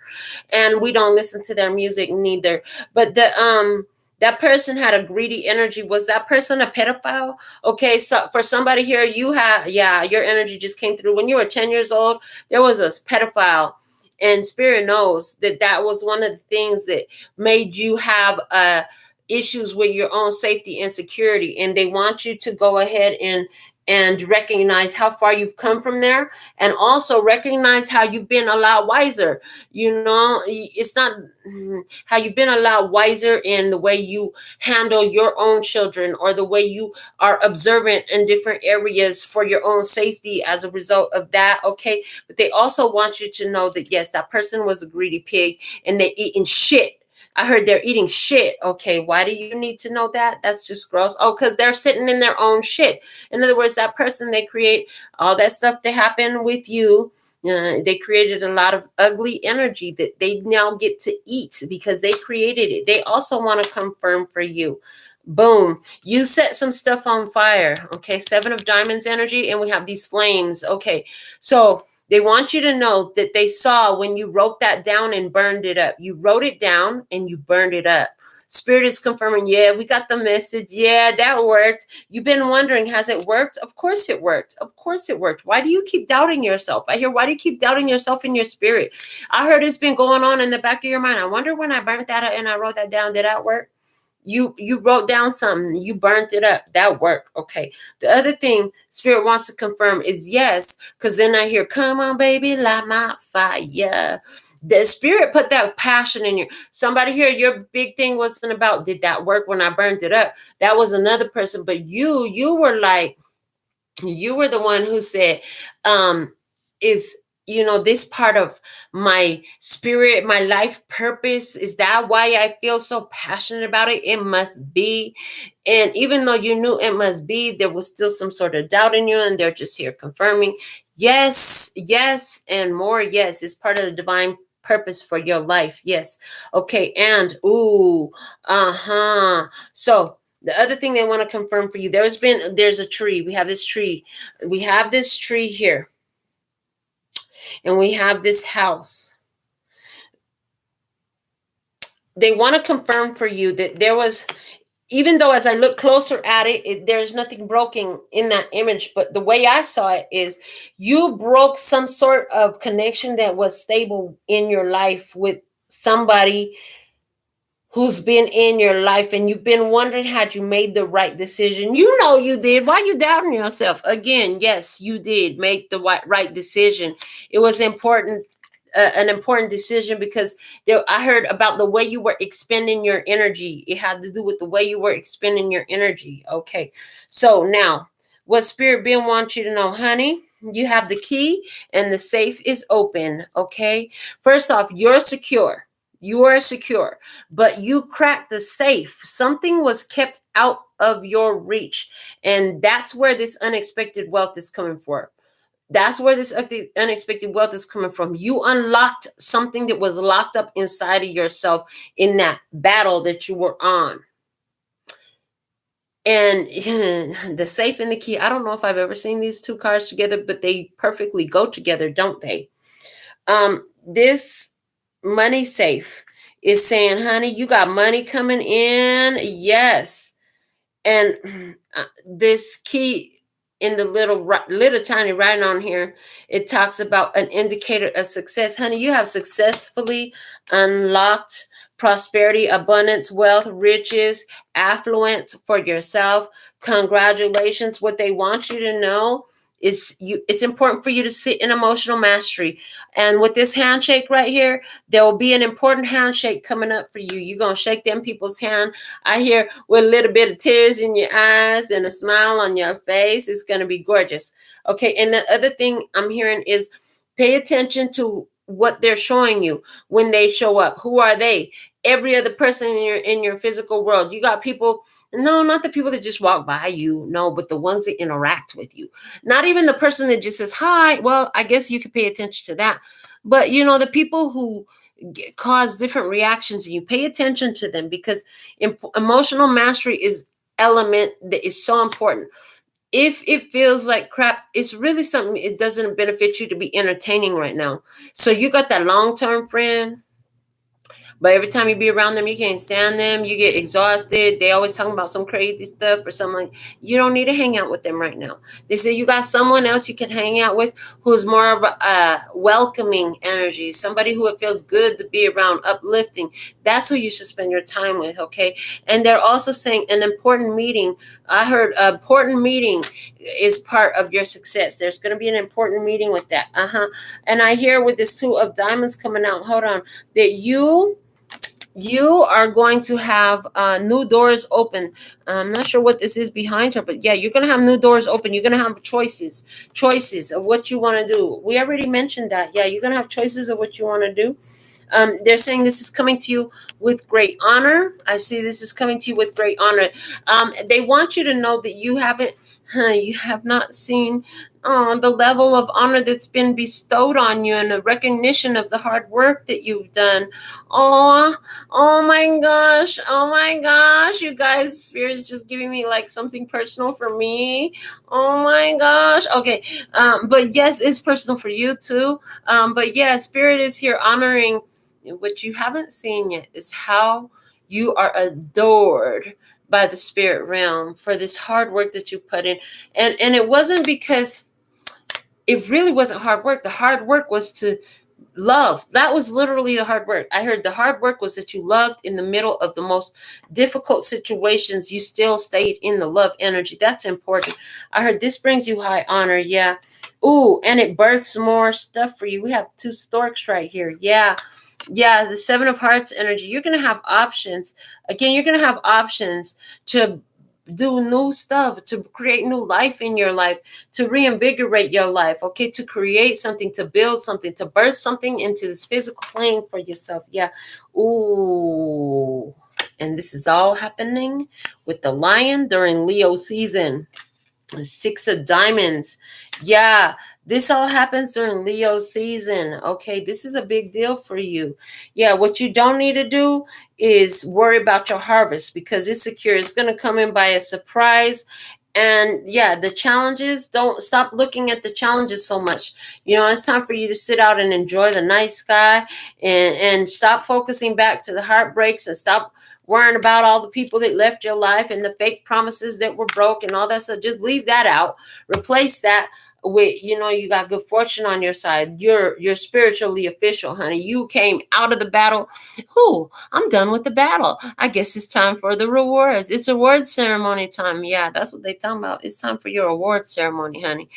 S1: and we don't listen to their music neither. But that person had a greedy energy. Was that person a pedophile? Okay, so for somebody here, your energy just came through. When you were 10 years old, there was a pedophile. And Spirit knows that that was one of the things that made you have issues with your own safety and security. And they want you to go ahead and recognize how far you've come from there, and also recognize how you've been a lot wiser. It's not how you've been a lot wiser in the way you handle your own children, or the way you are observant in different areas for your own safety as a result of that. Okay, but they also want you to know that, yes, that person was a greedy pig, and they're eating shit. I heard they're eating shit. Okay, why do you need to know that? That's just gross. Oh, because they're sitting in their own shit. In other words, that person, they create all that stuff that happened with you. They created a lot of ugly energy that they now get to eat because they created it. They also want to confirm for you. Boom. You set some stuff on fire. Okay, 7 of Diamonds energy, and we have these flames. Okay, so they want you to know that they saw when you wrote that down and burned it up. You wrote it down and you burned it up. Spirit is confirming, yeah, we got the message. Yeah, that worked. You've been wondering, has it worked? Of course it worked. Of course it worked. Why do you keep doubting yourself? I hear, why do you keep doubting yourself in your spirit? I heard it's been going on in the back of your mind. I wonder when I burnt that up and I wrote that down, did that work? You wrote down something, you burnt it up. That worked. Okay. The other thing Spirit wants to confirm is yes, because then I hear, come on, baby, light my fire. The Spirit put that passion in you. Somebody here, your big thing wasn't about, did that work when I burnt it up? That was another person. But you were like, you were the one who said, this part of my spirit, my life purpose, is that why I feel so passionate about it? It must be. And even though you knew it must be, there was still some sort of doubt in you, and they're just here confirming, yes, and more. Yes, it's part of the divine purpose for your life. Yes. Okay. And so the other thing they want to confirm for you, there's a tree. We have this tree. We have this tree here. And we have this house. They want to confirm for you that there was, even though as I look closer at it, there's nothing broken in that image. But the way I saw it is you broke some sort of connection that was stable in your life with somebody who's been in your life and you've been wondering had you made the right decision. You know you did. Why you doubting yourself? Again, yes, you did make the right decision. It was important, an important decision, because I heard about the way you were expending your energy. It had to do with the way you were expending your energy. Okay, so now what Spirit Ben wants you to know, honey, you have the key and the safe is open. Okay, first off, you're secure. You are secure, but you cracked the safe. Something was kept out of your reach, and that's where this unexpected wealth is coming from. That's where this unexpected wealth is coming from. You unlocked something that was locked up inside of yourself in that battle that you were on. And the safe and the key, I don't know if I've ever seen these two cards together, but they perfectly go together, don't they? This money safe is saying, honey, you got money coming in. Yes. And this key in the little tiny writing on here, it talks about an indicator of success. Honey, you have successfully unlocked prosperity, abundance, wealth, riches, affluence for yourself. Congratulations. What they want you to know is it's important for you to sit in emotional mastery. And with this handshake right here, there will be an important handshake coming up for you. You're going to shake them people's hand. I hear with a little bit of tears in your eyes and a smile on your face. It's going to be gorgeous. Okay. And the other thing I'm hearing is pay attention to what they're showing you when they show up. Who are they? Every other person in your physical world. You got people. No, not the people that just walk by you. No, but the ones that interact with you. Not even the person that just says hi. Well, I guess you could pay attention to that. But, the people who cause different reactions, and you pay attention to them, because emotional mastery is element that is so important. If it feels like crap, it's really something, it doesn't benefit you to be entertaining right now. So you got that long-term friend, but every time you be around them, you can't stand them. You get exhausted. They always talking about some crazy stuff or something. Like, you don't need to hang out with them right now. They say you got someone else you can hang out with who's more of a welcoming energy, somebody who it feels good to be around, uplifting. That's who you should spend your time with, okay? And they're also saying an important meeting. I heard an important meeting is part of your success. There's going to be an important meeting with that. And I hear with this Two of Diamonds coming out, hold on, that you are going to have new doors open. I'm not sure what this is behind her, but yeah, you're going to have new doors open. You're going to have choices of what you want to do. We already mentioned that. Yeah, you're going to have choices of what you want to do. They're saying this is coming to you with great honor. I see this is coming to you with great honor. They want you to know that you have not seen the level of honor that's been bestowed on you and the recognition of the hard work that you've done. Oh my gosh, you guys, Spirit is just giving me like something personal for me. Oh my gosh. Okay, but yes, it's personal for you too. But yeah, Spirit is here honoring what you haven't seen yet is how you are adored by the spirit realm for this hard work that you put in. And it wasn't because it really wasn't hard work. The hard work was to love. That was literally the hard work. I heard the hard work was that you loved in the middle of the most difficult situations. You still stayed in the love energy. That's important. I heard this brings you high honor. Yeah. Ooh, and it births more stuff for you. We have two storks right here. Yeah. Yeah, the Seven of Hearts energy. You're going to have options. Again, you're going to have options to do new stuff, to create new life in your life, to reinvigorate your life, okay, to create something, to build something, to birth something into this physical plane for yourself. Yeah. Ooh. And this is all happening with the Lion during Leo season. The Six of Diamonds. Yeah, this all happens during Leo season. Okay, this is a big deal for you. Yeah, what you don't need to do is worry about your harvest because it's secure. It's going to come in by a surprise. And yeah, the challenges, don't stop looking at the challenges so much. It's time for you to sit out and enjoy the night sky and stop focusing back to the heartbreaks and stop worrying about all the people that left your life and the fake promises that were broke and all that stuff. Just leave that out. Replace that. with, you got good fortune on your side. You're spiritually official, honey. You came out of the battle. Ooh, I'm done with the battle. I guess it's time for the rewards. It's award ceremony time. Yeah, that's what they talking about. It's time for your award ceremony, honey.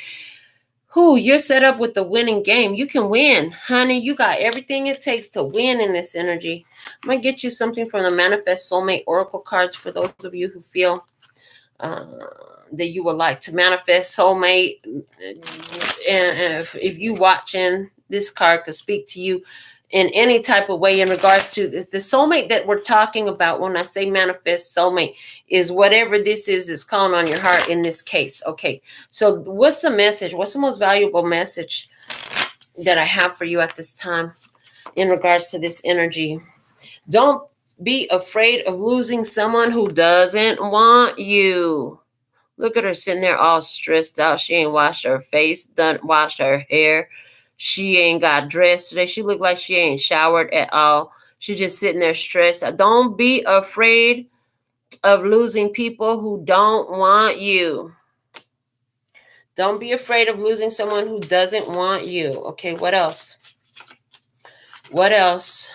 S1: Who you're set up with the winning game. You can win, honey. You got everything it takes to win in this energy. I'm gonna get you something from the Manifest Soulmate Oracle cards for those of you who feel that you would like to manifest soulmate. And if you watching, this card could speak to you in any type of way in regards to the soulmate that we're talking about. When I say manifest soulmate, is whatever this is calling on your heart in this case. Okay, so what's the message? What's the most valuable message that I have for you at this time in regards to this energy? Don't be afraid of losing someone who doesn't want you. Look at her sitting there all stressed out. She ain't washed her face, done washed her hair. She ain't got dressed today. She looked like she ain't showered at all. She's just sitting there stressed out. Don't be afraid of losing people who don't want you. Don't be afraid of losing someone who doesn't want you. Okay, what else? What else?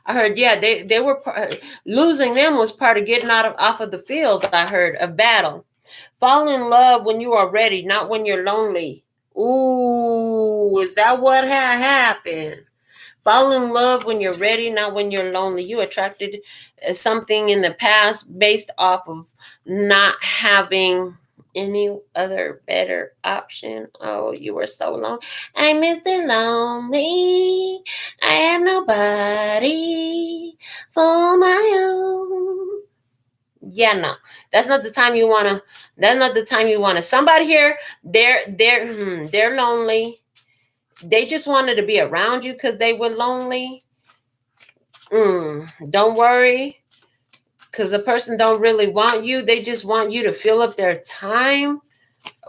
S1: I heard, yeah, they were losing them was part of getting off of the field. I heard a battle. Fall in love when you are ready, not when you're lonely. Ooh, is that what happened? Fall in love when you're ready, not when you're lonely. You attracted something in the past based off of not having any other better option. Oh, you were so lonely. I'm Mr. Lonely. I have nobody for my own. Yeah, no, that's not the time you wanna. That's not the time you wanna. Somebody here, they're lonely. They just wanted to be around you because they were lonely. Don't worry, because the person don't really want you. They just want you to fill up their time.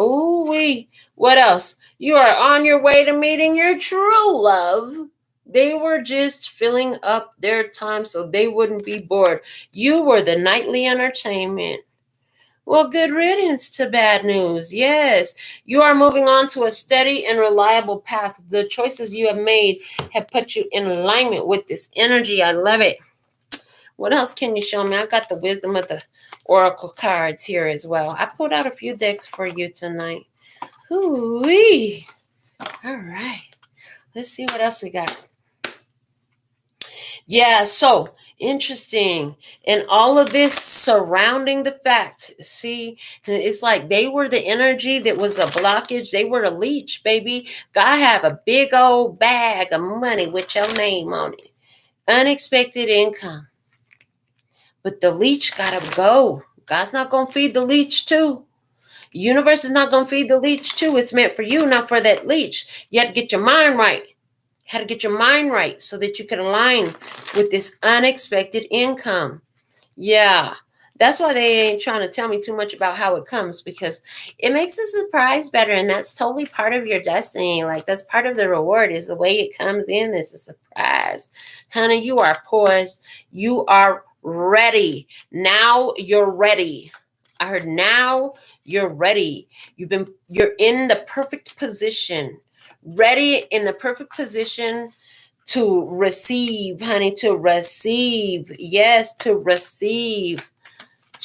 S1: Ooh, what else? You are on your way to meeting your true love. They were just filling up their time so they wouldn't be bored. You were the nightly entertainment. Well, good riddance to bad news. Yes, you are moving on to a steady and reliable path. The choices you have made have put you in alignment with this energy. I love it. What else can you show me? I got the wisdom of the oracle cards here as well. I pulled out a few decks for you tonight. Hoo-wee. All right. Let's see what else we got. Yeah, so interesting. And all of this surrounding the fact, see, it's like they were the energy that was a blockage. They were a leech, baby. God have a big old bag of money with your name on it. Unexpected income. But the leech got to go. God's not going to feed the leech too. The universe is not going to feed the leech too. It's meant for you, not for that leech. You have to get your mind right. How to get your mind right so that you can align with this unexpected income. Yeah, that's why they ain't trying to tell me too much about how it comes, because it makes the surprise better, and that's totally part of your destiny. Like, that's part of the reward, is the way it comes in. It's a surprise. Honey, you are poised. You are ready. Now you're ready. I heard now you're ready. You're in the perfect position. Ready, in the perfect position to receive, honey, to receive. Yes, to receive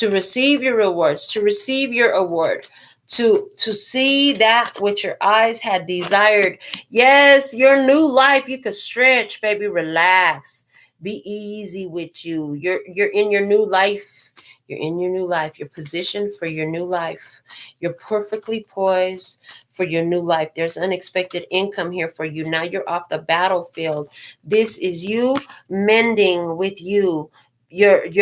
S1: your rewards, to receive your award, to see that which your eyes had desired. Yes, your new life. You could stretch, baby. Relax. Be easy with you. You're in your new life. You're in your new life. You're positioned for your new life. You're perfectly poised for your new life. There's unexpected income here for you. Now you're off the battlefield. This is you mending with you. This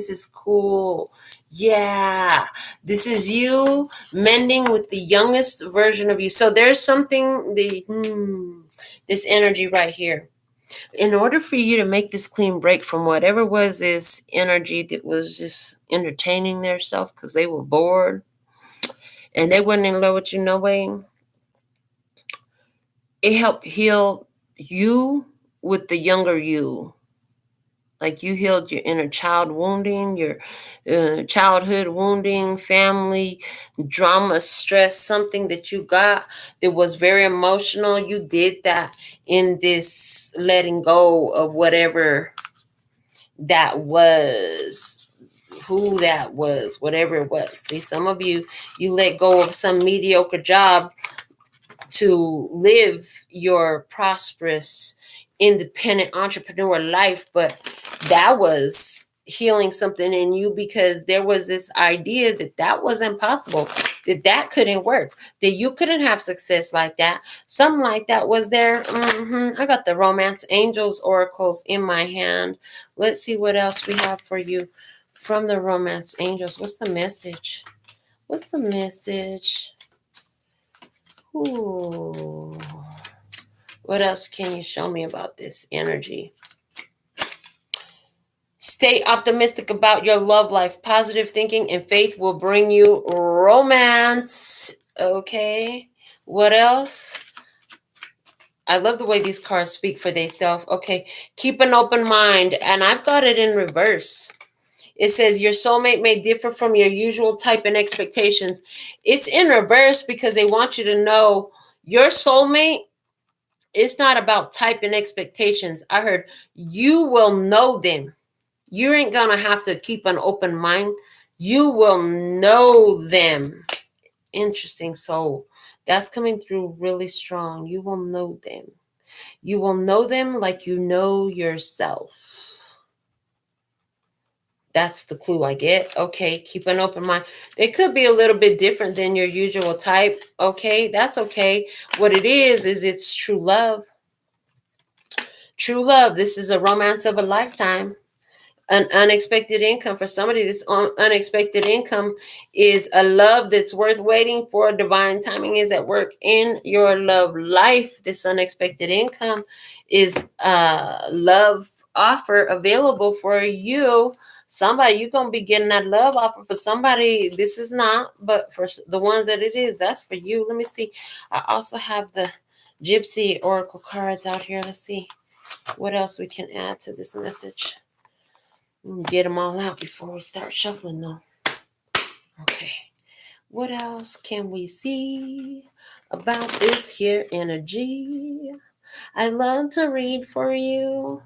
S1: is cool. Yeah. This is you mending with the youngest version of you. So there's something, this energy right here. In order for you to make this clean break from whatever was this energy that was just entertaining their self because they were bored and they wasn't in love with you no way, it helped heal you with the younger you. Like you healed your inner child wounding, your childhood wounding, family drama, stress, something that you got that was very emotional. You did that in this letting go of whatever that was, who that was, whatever it was. See, some of you, you let go of some mediocre job to live your prosperous, independent entrepreneur life, but that was healing something in you because there was this idea that that wasn't possible, that that couldn't work, that you couldn't have success like that. Something like that was there. I got the Romance Angels oracles in my hand. Let's see what else we have for you from the Romance Angels. What's the message? What's the message? Ooh. What else can you show me about this energy? Stay optimistic about your love life. Positive thinking and faith will bring you romance. Okay. What else? I love the way these cards speak for themselves. Okay. Keep an open mind. And I've got it in reverse. It says your soulmate may differ from your usual type and expectations. It's in reverse because they want you to know your soulmate, it's not about type and expectations. I heard you will know them. You ain't gonna have to keep an open mind. You will know them. Interesting. So that's coming through really strong. You will know them. You will know them like you know yourself. That's the clue I get. Okay, keep an open mind. They could be a little bit different than your usual type. Okay, that's okay. What it is it's true love. True love. This is a romance of a lifetime. An unexpected income for somebody. This unexpected income is a love that's worth waiting for. Divine timing is at work in your love life. This unexpected income is a love offer available for you. Somebody, you're going to be getting that love offer for somebody. This is not, but for the ones that it is, that's for you. Let me see. I also have the Gypsy Oracle cards out here. Let's see what else we can add to this message. Get them all out before we start shuffling, though. Okay. What else can we see about this here energy? I love to read for you.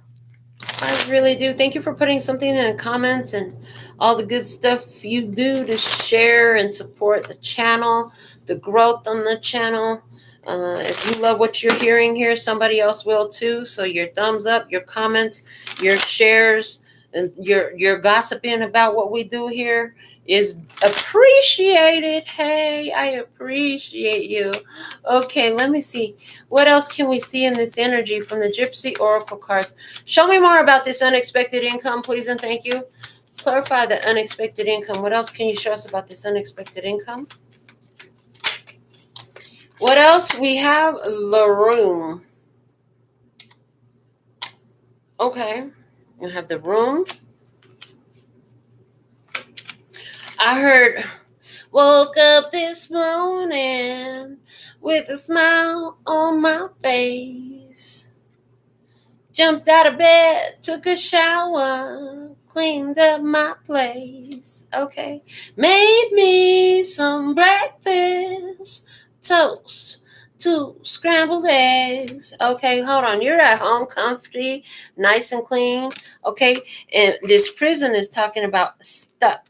S1: I really do. Thank you for putting something in the comments and all the good stuff you do to share and support the channel, the growth on the channel. If you love what you're hearing here, somebody else will too. So your thumbs up, your comments, your shares, and your gossiping about what we do here is appreciated. Hey, I appreciate you. Okay, let me see. What else can we see in this energy from the Gypsy Oracle cards? Show me more about this unexpected income, please, and thank you. Clarify the unexpected income. What else can you show us about this unexpected income? What else? We have the room. Okay. We have the room. I heard, woke up this morning with a smile on my face. Jumped out of bed, took a shower, cleaned up my place. Okay. Made me some breakfast, toast, 2 scrambled eggs. Okay, hold on. You're at home, comfy, nice and clean. Okay. And this prison is talking about stuck.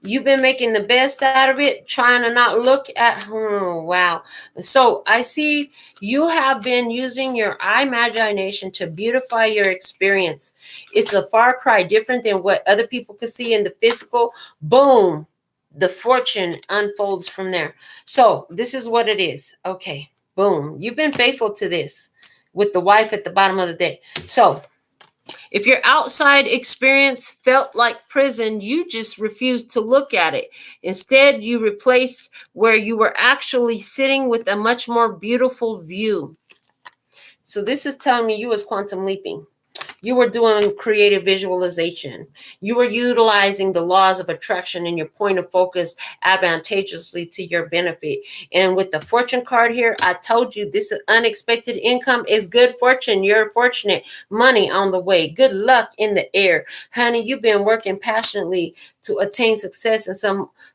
S1: You've been making the best out of it, trying to not look at, wow. So I see you have been using your imagination to beautify your experience. It's a far cry different than what other people could see in the physical. Boom. The fortune unfolds from there. So this is what it is. Okay. Boom. You've been faithful to this with the wife at the bottom of the day. So if your outside experience felt like prison, you just refused to look at it. Instead, you replaced where you were actually sitting with a much more beautiful view. So this is telling me you was quantum leaping. You were doing creative visualization. You were utilizing the laws of attraction and your point of focus advantageously to your benefit. And with the fortune card here, I told you this unexpected income is good fortune. You're fortunate. Money on the way. Good luck in the air. Honey, you've been working passionately to attain success in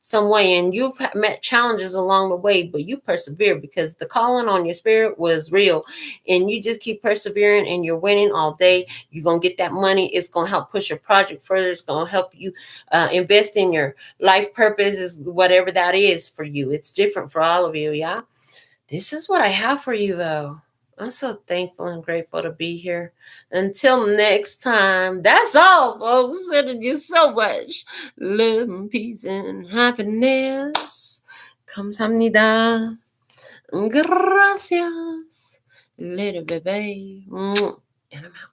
S1: some way, and you've met challenges along the way, but you persevere because the calling on your spirit was real, and you just keep persevering, and you're winning all day. You're gonna get that money. It's gonna help push your project further. It's gonna help you invest in your life purpose, is whatever that is for you. It's different for all of you. Yeah, this is what I have for you, though. I'm so thankful and grateful to be here. Until next time, that's all, folks. Sending you so much love and peace and happiness. Kamsahamnida. Gracias, little baby. And I'm out.